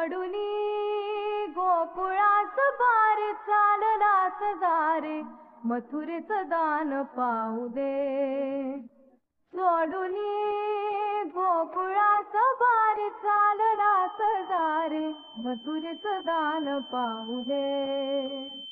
सोडूनी गोकुळास बार चाललास दारे मथुरेचं दान पाहू दे. सोडूनी गोकुळास बार चाललास दारे मथुरेचं दान पाहू दे.